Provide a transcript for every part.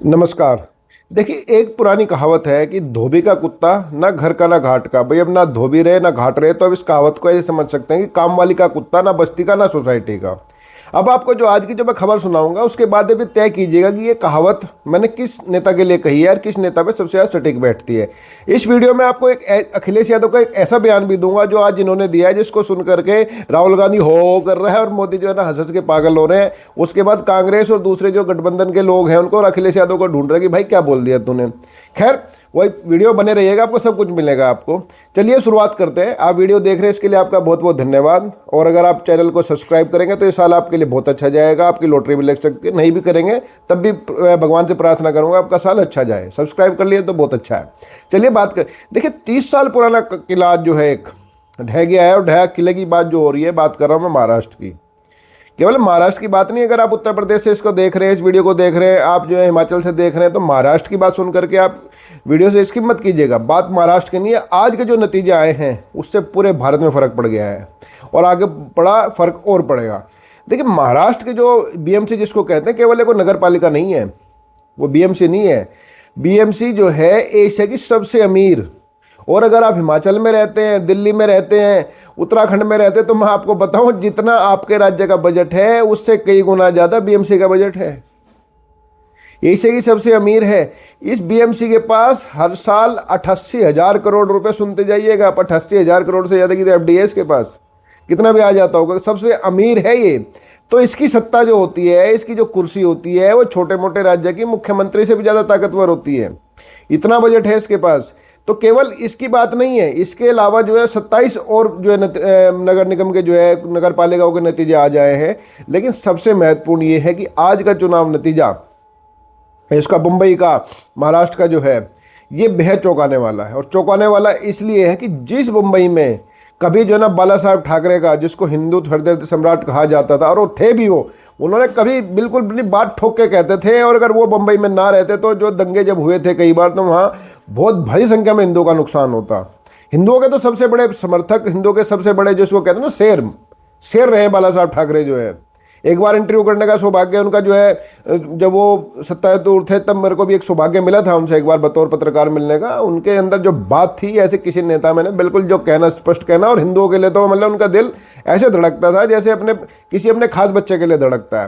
नमस्कार। देखिए, एक पुरानी कहावत है कि धोबी का कुत्ता ना घर का ना घाट का। भाई, अब ना धोबी रहे ना घाट रहे, तो अब इस कहावत को ऐसे समझ सकते हैं कि काम वाली का कुत्ता ना बस्ती का ना सोसाइटी का। अब आपको जो आज की जो मैं खबर सुनाऊंगा उसके बाद ये भी तय कीजिएगा कि ये कहावत मैंने किस नेता के लिए कही है और किस नेता पे सबसे ज़्यादा सटीक बैठती है। इस वीडियो में आपको अखिलेश यादव का एक ऐसा बयान भी दूंगा जो आज इन्होंने दिया है, जिसको सुन करके राहुल गांधी हो कर रहा है और मोदी जो है ना हंस हंस के पागल हो रहे हैं। उसके बाद कांग्रेस और दूसरे जो गठबंधन के लोग हैं उनको और अखिलेश यादव को ढूंढ रहे कि भाई क्या बोल दिया तूने। खैर, वही वीडियो बने रहिएगा, आपको सब कुछ मिलेगा आपको। चलिए शुरुआत करते हैं। आप वीडियो देख रहे हैं इसके लिए आपका बहुत बहुत धन्यवाद। और अगर आप चैनल को सब्सक्राइब करेंगे तो ये साल आपके लिए बहुत अच्छा जाएगा। आपकी लॉटरी भी लग सकती है, नहीं भी करेंगे तब भी भगवान से प्रार्थना करूंगा आपका साल अच्छा जाए। सब्सक्राइब कर लिए तो बहुत अच्छा है। चलिए बात कर। देखिए, 30 साल पुराना किला जो है एक ढह गया है, और ढह किले की बात जो हो रही है, बात कर रहा हूँ मैं महाराष्ट्र की। केवल महाराष्ट्र की बात नहीं, अगर आप उत्तर प्रदेश से इसको देख रहे हैं, इस वीडियो को देख रहे हैं, आप जो है हिमाचल से देख रहे हैं, तो महाराष्ट्र की बात सुन करके आप वीडियो से स्किप मत कीजिएगा। बात महाराष्ट्र की नहीं है। आज के जो नतीजे आए हैं उससे पूरे भारत में फ़र्क पड़ गया है और आगे पड़ा फ़र्क और पड़ेगा। देखिए, महाराष्ट्र के जो बीएमसी जिसको कहते हैं, केवल एक नगर पालिका नहीं है, वो बीएमसी नहीं है। बीएमसी जो है एशिया की सबसे अमीर। और अगर आप हिमाचल में रहते हैं, दिल्ली में रहते हैं, उत्तराखंड में रहते हैं, तो मैं आपको बताऊं, जितना आपके राज्य का बजट है उससे कई गुना ज़्यादा बीएमसी का बजट है। एशिया की सबसे अमीर है। इस बीएमसी के पास हर साल 88,000 करोड़ रुपए, सुनते जाइएगा, 88,000 करोड़ से ज़्यादा की तो एफडीएस के पास कितना भी आ जाता होगा। सबसे अमीर है ये। तो इसकी सत्ता जो होती है, इसकी जो कुर्सी होती है, वो छोटे मोटे राज्य की मुख्यमंत्री से भी ज़्यादा ताकतवर होती है। इतना बजट है इसके पास। तो केवल इसकी बात नहीं है, इसके अलावा जो है 27 और जो है नगर निगम के जो है नगर पालिकाओं के नतीजे आ जाए हैं। लेकिन सबसे महत्वपूर्ण ये है कि आज का चुनाव नतीजा इसका मुंबई का, महाराष्ट्र का जो है, ये बेहद चौंकाने वाला है। और चौंकाने वाला इसलिए है कि जिस मुंबई में कभी जो है ना बाला साहब ठाकरे का, जिसको हिंदू हृदय सम्राट कहा जाता था, और वो थे भी, वो उन्होंने कभी बिल्कुल अपनी बात ठोक के कहते थे। और अगर वो मुंबई में ना रहते तो जो दंगे जब हुए थे कई बार, तो वहाँ बहुत भारी संख्या में हिंदुओं का नुकसान होता। हिंदुओं के तो सबसे बड़े समर्थक, हिंदुओं के सबसे बड़े जिसको कहते हैं ना शेर रहे बाला साहब ठाकरे जो है। एक बार इंटरव्यू करने का सौभाग्य उनका जो है, जब वो सत्तारूढ़ थे तब मेरे को भी एक सौभाग्य मिला था उनसे एक बार बतौर पत्रकार मिलने का। उनके अंदर जो बात थी, ऐसे किसी नेता में ने बिल्कुल जो कहना, स्पष्ट कहना। और हिंदुओं के लिए तो मतलब उनका दिल ऐसे धड़कता था जैसे अपने खास बच्चे के लिए धड़कता है।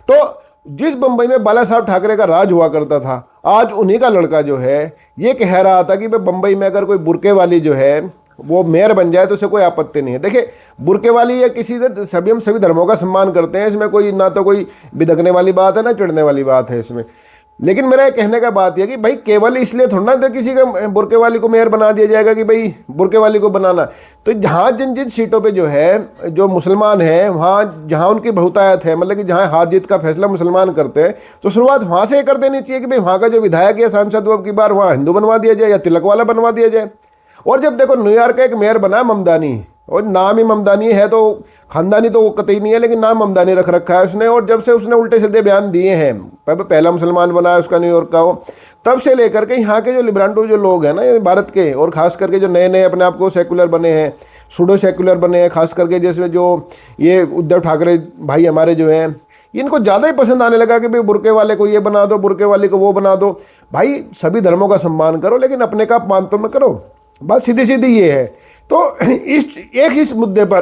तो जिस बंबई में बाला साहब ठाकरे का राज हुआ करता था, आज उन्हीं का लड़का जो है ये कह रहा था कि भाई बंबई में अगर कोई बुरके वाली जो है वो मेयर बन जाए तो उसे कोई आपत्ति नहीं है। देखिए, बुरके वाली या किसी से सभी, हम सभी धर्मों का सम्मान करते हैं, इसमें कोई ना तो कोई बिदकने वाली बात है ना चिढ़ने वाली बात है इसमें। लेकिन मेरा ये कहने का बात यह कि भाई केवल इसलिए थोड़ा ना तो किसी का बुरके वाली को मेयर बना दिया जाएगा कि भाई बुरके वाली को बनाना। तो जहाँ जिन जिन सीटों पे जो है जो मुसलमान हैं, वहाँ जहाँ उनकी बहुतायत है, मतलब कि जहाँ हार जीत का फैसला मुसलमान करते हैं, तो शुरुआत वहाँ से कर देनी चाहिए कि भाई वहाँ का जो विधायक या सांसद वो अब की बार वहाँ हिंदू बनवा दिया जाए या तिलक वाला बनवा दिया जाए। और जब देखो न्यूयॉर्क का एक मेयर बना ममदानी, और नाम ही ममदानी है, तो खानदानी तो वो कतई नहीं है, लेकिन नाम ममदानी रख रखा है उसने। और जब से उसने उल्टे सीधे बयान दिए हैं, पहला मुसलमान बना है उसका न्यूयॉर्क का वो, तब से लेकर के यहाँ के जो लिबरांटो जो लोग हैं ना भारत के, और खास करके जो नए नए अपने आप को सेकुलर बने हैं, सूडो सेकुलर बने हैं, खास करके जिसमें जो ये उद्धव ठाकरे भाई हमारे जो हैं, इनको ज़्यादा ही पसंद आने लगा कि भाई बुरके वाले को ये बना दो, बुरके वाले को वो बना दो। भाई सभी धर्मों का सम्मान करो, लेकिन अपने का अपमान तो मत करो। बात सीधी सीधी ये है। तो इस मुद्दे पर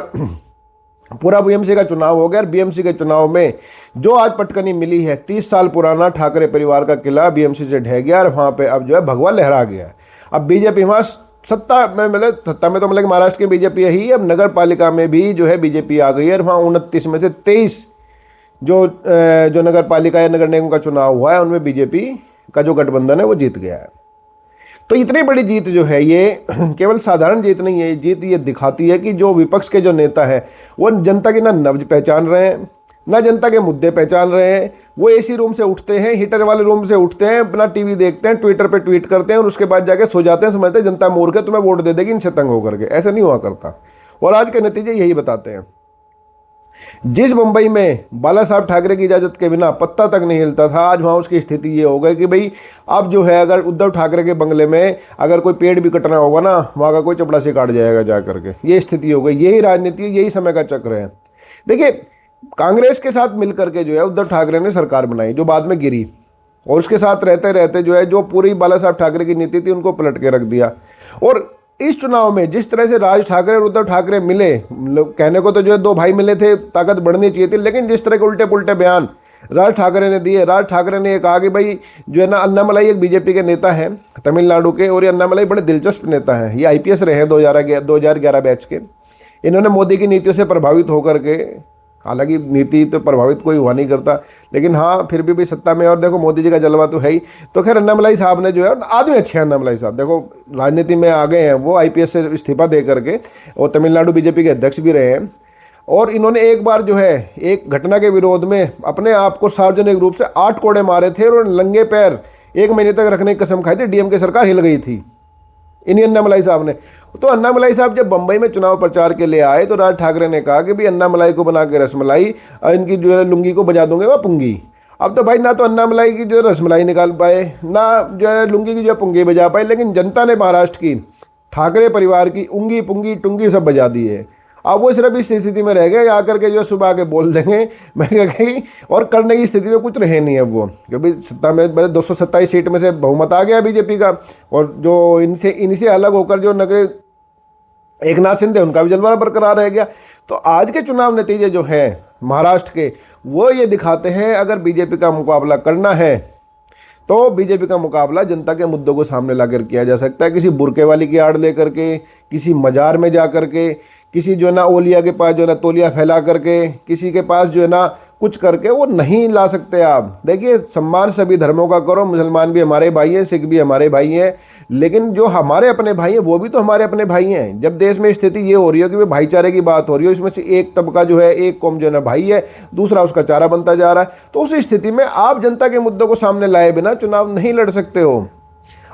पूरा बीएमसी का चुनाव हो गया। और बीएमसी के चुनाव में जो आज पटकनी मिली है, 30 साल पुराना ठाकरे परिवार का किला बीएमसी से ढह गया और वहाँ पे अब जो है भगवा लहरा गया। अब बीजेपी वहाँ सत्ता में तो मतलब महाराष्ट्र की बीजेपी यही, अब नगर पालिका में भी जो है बीजेपी आ गई है। और वहाँ 29 में से 23 जो नगर पालिका या नगर निगम का चुनाव हुआ है, उनमें बीजेपी का जो गठबंधन है वो जीत गया है। तो इतनी बड़ी जीत जो है ये केवल साधारण जीत नहीं है। जीत ये दिखाती है कि जो विपक्ष के जो नेता है वो जनता की ना नब्ज पहचान रहे हैं, ना जनता के मुद्दे पहचान रहे हैं। वो एसी रूम से उठते हैं, हीटर वाले रूम से उठते हैं, अपना टीवी देखते हैं, ट्विटर पे ट्वीट करते हैं और उसके बाद जाके सो जाते हैं, समझते हैं जनता मूर्ख है, तुम्हें वोट दे देगी इनसे तंग होकर के। ऐसा नहीं हुआ करता। और आज के नतीजे यही बताते हैं। जिस मुंबई में बाला साहब ठाकरे की इजाज़त के बिना पत्ता तक नहीं हिलता था, आज वहाँ उसकी स्थिति ये हो गई कि भाई अब जो है अगर उद्धव ठाकरे के बंगले में अगर कोई पेड़ भी कटना होगा ना, वहाँ का कोई चपड़ासी काट जाएगा जा करके। ये स्थिति हो गई। यही राजनीति है, यही समय का चक्र है। देखिए, कांग्रेस के साथ मिलकर के जो है उद्धव ठाकरे ने सरकार बनाई, जो बाद में गिरी। और उसके साथ रहते रहते जो है, जो पूरी बाला साहब ठाकरे की नीति थी उनको पलट के रख दिया। और इस चुनाव में जिस तरह से राज ठाकरे और उद्धव ठाकरे मिले, कहने को तो जो है दो भाई मिले थे, ताकत बढ़नी चाहिए थी, लेकिन जिस तरह के उल्टे पुल्टे बयान राज ठाकरे ने दिए। राज ठाकरे ने ये कहा कि भाई जो है ना, अन्नामलाई एक बीजेपी के नेता हैं तमिलनाडु के, और ये अन्नामलाई बड़े दिलचस्प नेता हैं, ये आईपीएस रहे हैं 2011 बैच के। इन्होंने मोदी की नीतियों से प्रभावित होकर के, हालांकि नीति तो प्रभावित कोई हुआ नहीं करता, लेकिन हाँ फिर भी सत्ता में, और देखो मोदी जी का जलवा तो है ही। तो खैर अन्नामलाई साहब ने जो है, आदमी अच्छे हैं अन्नामलाई साहब, देखो राजनीति में आ गए हैं वो, आईपीएस से इस्तीफा दे करके, और तमिलनाडु बीजेपी के अध्यक्ष भी रहे हैं। और इन्होंने एक बार जो है एक घटना के विरोध में अपने आप को सार्वजनिक रूप से 8 कोड़े मारे थे, और नंगे पैर 1 महीने तक रखने की कसम खाई थी। डीएमके सरकार हिल गई थी इन्हीं अन्नामलाई साहब ने। तो अन्नामलाई साहब जब बंबई में चुनाव प्रचार के लिए आए तो राज ठाकरे ने कहा कि भाई अन्नामलाई को बना के रसमलाई, इनकी जो है लुंगी को बजा दूंगे वह पुंगी। अब तो भाई ना तो अन्नामलाई की जो है रसमलाई निकाल पाए, ना जो है लुंगी की जो है पुंगी बजा पाए, लेकिन जनता ने महाराष्ट्र की ठाकरे परिवार की उंगी पुंगी टुंगी सब बजा दी है। अब वो सिर्फ इस स्थिति में रह गए, आकर के जो सुबह आके बोल देंगे मैं कहीं, और करने की स्थिति में कुछ रहे नहीं अब वो, क्योंकि सत्ता में 227 सीट में से बहुमत आ गया बीजेपी का, और जो इनसे अलग होकर जो नगे एक नाथ शिंदे, उनका भी जलवा बरकरार रह गया। तो आज के चुनाव नतीजे जो हैं महाराष्ट्र के, वो ये दिखाते हैं अगर बीजेपी का मुकाबला करना है तो बीजेपी का मुकाबला जनता के मुद्दों को सामने लाकर किया जा सकता है। किसी बुरके वाली की आड़ लेकर के, किसी मजार में जा कर के, किसी जो है ना ओलिया के पास जो है ना तौलिया फैला करके, किसी के पास जो है ना कुछ करके वो नहीं ला सकते आप। देखिए सम्मान सभी धर्मों का करो, मुसलमान भी हमारे भाई हैं, सिख भी हमारे भाई हैं, लेकिन जो हमारे अपने भाई हैं वो भी तो हमारे अपने भाई हैं। जब देश में स्थिति ये हो रही हो कि भाईचारे की बात हो रही हो, इसमें से एक तबका जो है, एक कौम जो है ना भाई है, दूसरा उसका चारा बनता जा रहा है, तो उस स्थिति में आप जनता के मुद्दों को सामने लाए बिना चुनाव नहीं लड़ सकते हो।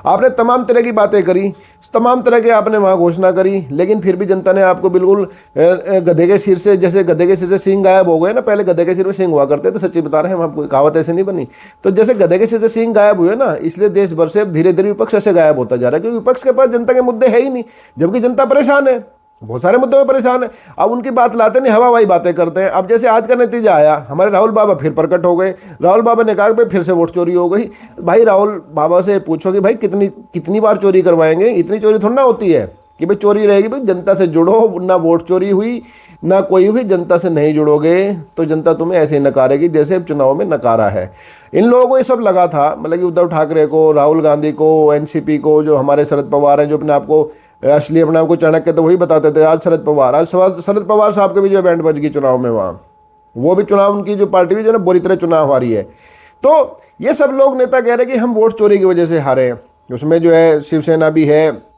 आपने तमाम तरह की बातें करी, तमाम तरह के आपने वहाँ घोषणा करी, लेकिन फिर भी जनता ने आपको बिल्कुल गधे के सिर से, जैसे गधे के सिर से सींग गायब हो गए ना, पहले गधे के सिर में सींग हुआ करते थे, सच्ची बता रहे हैं हम आपको, कहावत ऐसे नहीं बनी। तो जैसे गधे के सिर से सींग गायब हुए ना, इसलिए देश भर से धीरे धीरे विपक्ष ऐसे गायब होता जा रहा है, क्योंकि विपक्ष के पास जनता के मुद्दे है ही नहीं, जबकि जनता परेशान है, बहुत सारे मुद्दों में परेशान है। अब उनकी बात लाते नहीं, हवाई बातें करते हैं। अब जैसे आज का नतीजा आया, हमारे राहुल बाबा फिर प्रकट हो गए। राहुल बाबा ने कहा कि फिर से वोट चोरी हो गई। भाई राहुल बाबा से पूछो कि भाई कितनी बार चोरी करवाएंगे, इतनी चोरी थोड़ी ना होती है कि भाई चोरी रहेगी। भाई जनता से जुड़ो, ना वोट चोरी हुई ना कोई हुई, जनता से नहीं जुड़ोगे तो जनता तुम्हें ऐसे ही नकारेगी जैसे चुनाव में नकारा है। इन लोगों को ये सब लगा था, मतलब कि उद्धव ठाकरे को, राहुल गांधी को, एनसीपी को, जो हमारे शरद पवार हैं, जो अपने आप को असली अपने आप को चाणक्य तो वही बताते थे। आज शरद पवार साहब के भी जो बैंड बज गई चुनाव में, वहाँ वो भी चुनाव, उनकी जो पार्टी भी जो ना बुरी तरह चुनाव हारी है। तो ये सब लोग नेता कह रहे हैं कि हम वोट चोरी की वजह से हारे हैं। उसमें जो है शिवसेना भी है,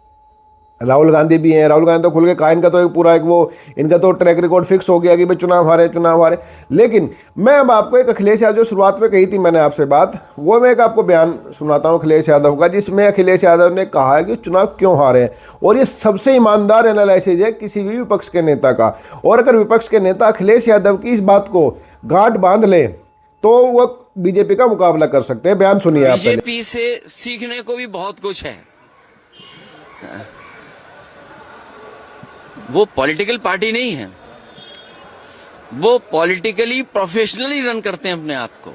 राहुल गांधी भी हैं। राहुल गांधी तो खुल के कहा, इनका तो एक पूरा वो इनका तो ट्रैक रिकॉर्ड फिक्स हो गया कि भाई चुनाव हारे। लेकिन मैं अब आपको एक अखिलेश यादव, जो शुरुआत में कही थी मैंने आपसे बात, वो मैं एक आपको बयान सुनाता हूँ अखिलेश यादव का, जिसमें अखिलेश यादव ने कहा है कि चुनाव क्यों हारे हैं। और ये सबसे ईमानदार एनालिसिस है किसी भी विपक्ष के नेता का। और अगर विपक्ष के नेता अखिलेश यादव की इस बात को गांठ बांध ले तो वो बीजेपी का मुकाबला कर सकते हैं। बयान सुनिए आप। बीजेपी से सीखने को भी बहुत कुछ है। वो पॉलिटिकल पार्टी नहीं है, वो पॉलिटिकली प्रोफेशनली रन करते हैं अपने आप को।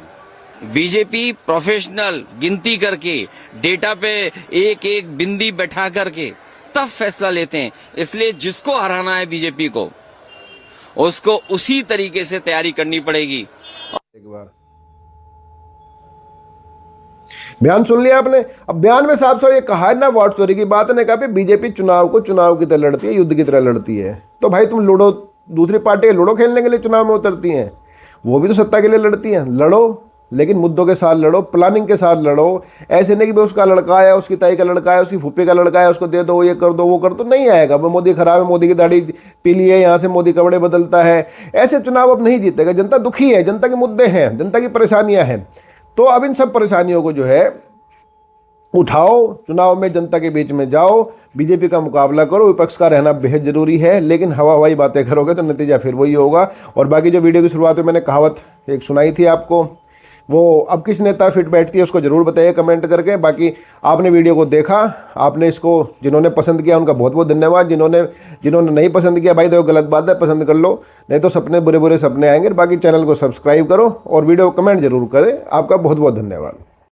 बीजेपी प्रोफेशनल गिनती करके, डेटा पे एक एक बिंदी बैठा करके तब फैसला लेते हैं। इसलिए जिसको हराना है बीजेपी को, उसको उसी तरीके से तैयारी करनी पड़ेगी। एक बार बयान सुन लिया आपने। अब बयान में साफ साफ ये कहा है ना, वोट चोरी की बात ने कहा बीजेपी चुनाव को चुनाव की तरह लड़ती है, युद्ध की तरह लड़ती है। तो भाई तुम लूडो, दूसरी पार्टी के लूडो खेलने के लिए चुनाव में उतरती हैं, वो भी तो सत्ता के लिए लड़ती हैं। लड़ो, लेकिन मुद्दों के साथ लड़ो, प्लानिंग के साथ लड़ो। ऐसे नहीं कि भाई उसका लड़का है, उसकी ताई का लड़का है, उसकी फूफी का लड़का है, उसको दे दो, ये कर दो, वो कर दो, नहीं आएगा। वो मोदी खराब है, मोदी की दाढ़ी पीली है, यहाँ से मोदी कपड़े बदलता है, ऐसे चुनाव अब नहीं जीतेगा। जनता दुखी है, जनता के मुद्दे हैं, जनता की परेशानियां हैं। तो अब इन सब परेशानियों को जो है उठाओ, चुनाव में जनता के बीच में जाओ, बीजेपी का मुकाबला करो। विपक्ष का रहना बेहद जरूरी है, लेकिन हवाई बातें करोगे तो नतीजा फिर वही होगा। और बाकी जो वीडियो की शुरुआत में मैंने कहावत एक सुनाई थी आपको, वो अब किस नेता फिट बैठती है उसको जरूर बताइए कमेंट करके। बाकी आपने वीडियो को देखा, आपने इसको, जिन्होंने पसंद किया उनका बहुत बहुत धन्यवाद। जिन्होंने नहीं पसंद किया, भाई देखो गलत बात है, पसंद कर लो, नहीं तो सपने बुरे बुरे सपने आएंगे। बाकी चैनल को सब्सक्राइब करो और वीडियो को कमेंट जरूर करें। आपका बहुत बहुत धन्यवाद।